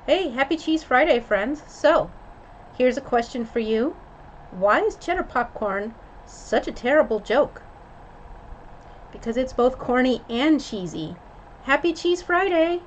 Hey, happy Cheese Friday, friends. So, here's a question for you. Why is cheddar popcorn such a terrible joke? Because it's both corny and cheesy. Happy Cheese Friday!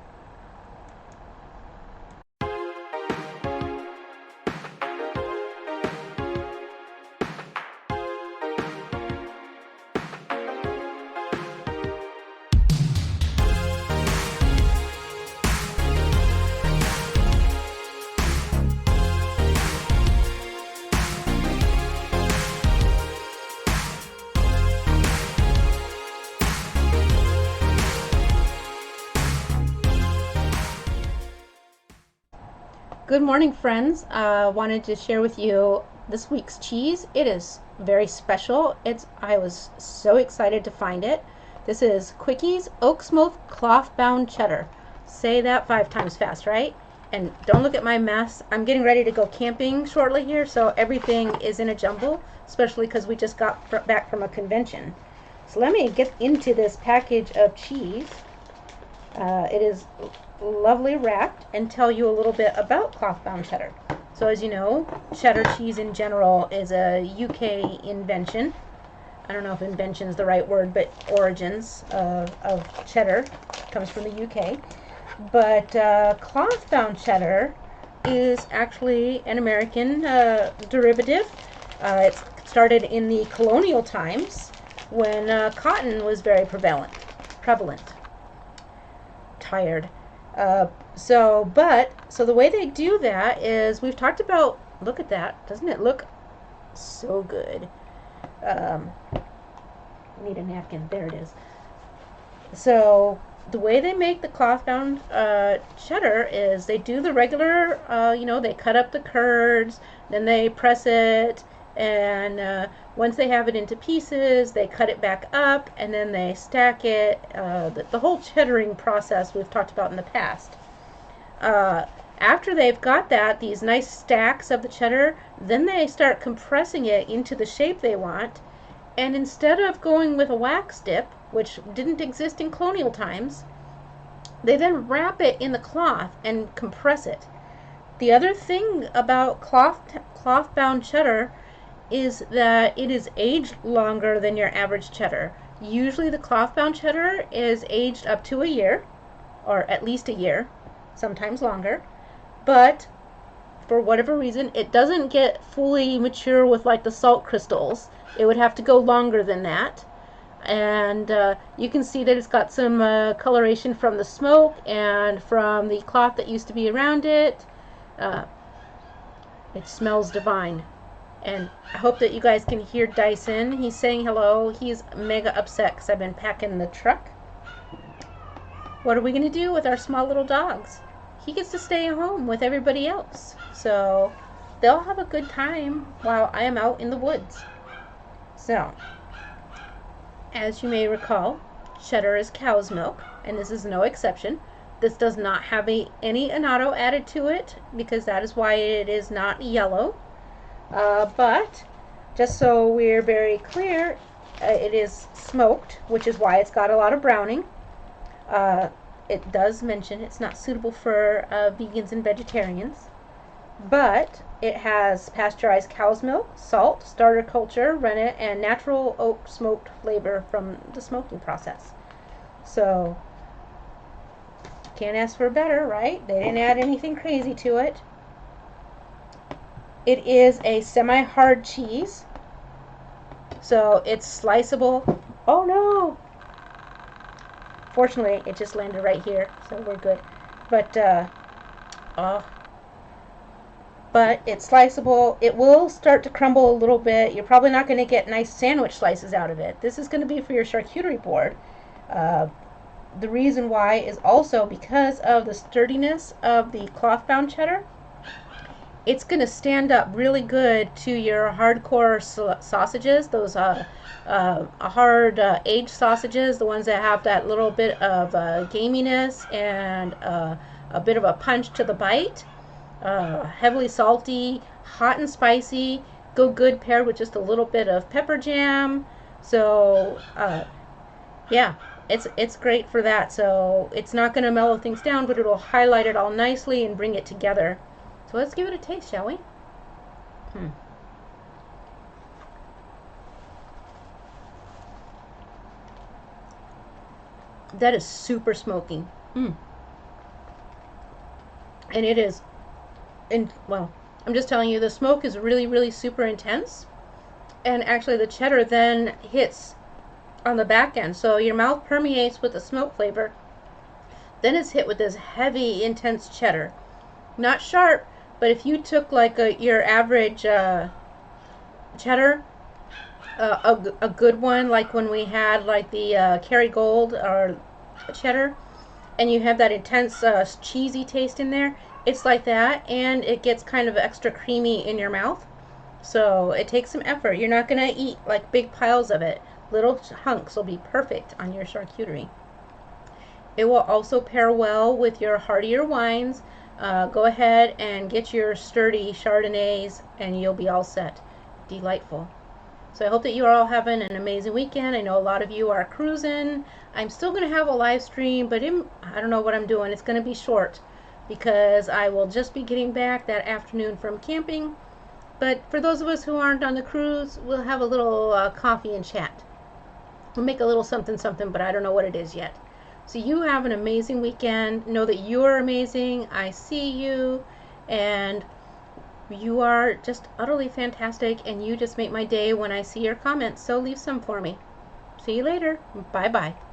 Good morning, friends. Wanted to share with you this week's cheese. It is very special. I was so excited to find it. This is Quickies Oak Smoked Clothbound Cheddar. Say that 5 times fast, right? And don't look at my mess. I'm getting ready to go camping shortly here, so everything is in a jumble, especially because we just got back from a convention. So let me get into this package of cheese. It is lovely wrapped, and tell you a little bit about Clothbound cheddar. So as you know, cheddar cheese in general is a UK invention. I don't know if invention is the right word, but origins of cheddar comes from the UK. But Clothbound cheddar is actually an American derivative. It started in the colonial times when cotton was very prevalent. Tired. So the way they do that is, we've talked about, look at that, doesn't it look so good? Need a napkin, there it is. So the way they make the Clothbound cheddar is they do the regular, they cut up the curds, then they press it, and once they have it into pieces, they cut it back up, and then they stack it. The whole cheddaring process we've talked about in the past. After they've got these nice stacks of the cheddar, then they start compressing it into the shape they want. And instead of going with a wax dip, which didn't exist in colonial times, they then wrap it in the cloth and compress it. The other thing about cloth-bound cheddar is that it is aged longer than your average cheddar. Usually the cloth-bound cheddar is aged up to a year, or at least a year, sometimes longer. But for whatever reason, it doesn't get fully mature with like the salt crystals. It would have to go longer than that. And you can see that it's got some coloration from the smoke and from the cloth that used to be around it. It smells divine. And I hope that you guys can hear Dyson. He's saying hello. He's mega upset because I've been packing the truck. What are we going to do with our small little dogs? He gets to stay at home with everybody else. So they'll have a good time while I am out in the woods. So, as you may recall, cheddar is cow's milk, and this is no exception. This does not have any annatto added to it, because that is why it is not yellow. But just so we're very clear, it is smoked, which is why it's got a lot of browning. It does mention it's not suitable for vegans and vegetarians, but it has pasteurized cow's milk, salt, starter culture, rennet, and natural oak smoked flavor from the smoking process. So can't ask for better, right? They didn't add anything crazy to it. It is a semi-hard cheese, so it's sliceable. Oh no! Fortunately, it just landed right here, so we're good. But it's sliceable. It will start to crumble a little bit. You're probably not going to get nice sandwich slices out of it. This is going to be for your charcuterie board. The reason why is also because of the sturdiness of the cloth-bound cheddar. It's going to stand up really good to your hardcore sausages, those hard aged sausages, the ones that have that little bit of gaminess and a bit of a punch to the bite. Heavily salty, hot and spicy, go good paired with just a little bit of pepper jam. So yeah, It's great for that. So it's not going to mellow things down, but it'll highlight it all nicely and bring it together. So let's give it a taste, shall we? That is super smoky. And it is, and well, I'm just telling you, the smoke is really, really super intense. And actually the cheddar then hits on the back end. So your mouth permeates with the smoke flavor. Then it's hit with this heavy, intense cheddar. Not sharp, but if you took like your average cheddar, a good one, like when we had like the Kerrygold or cheddar, and you have that intense cheesy taste in there, it's like that, and it gets kind of extra creamy in your mouth. So it takes some effort. You're not going to eat like big piles of it. Little hunks will be perfect on your charcuterie. It will also pair well with your heartier wines. Go ahead and get your sturdy Chardonnays and you'll be all set. Delightful. So I hope that you are all having an amazing weekend. I know a lot of you are cruising. I'm still going to have a live stream, but I don't know what I'm doing. It's going to be short because I will just be getting back that afternoon from camping. But for those of us who aren't on the cruise, we'll have a little coffee and chat. We'll make a little something something, but I don't know what it is yet. So you have an amazing weekend. Know that you are amazing. I see you. And you are just utterly fantastic. And you just make my day when I see your comments. So leave some for me. See you later. Bye-bye.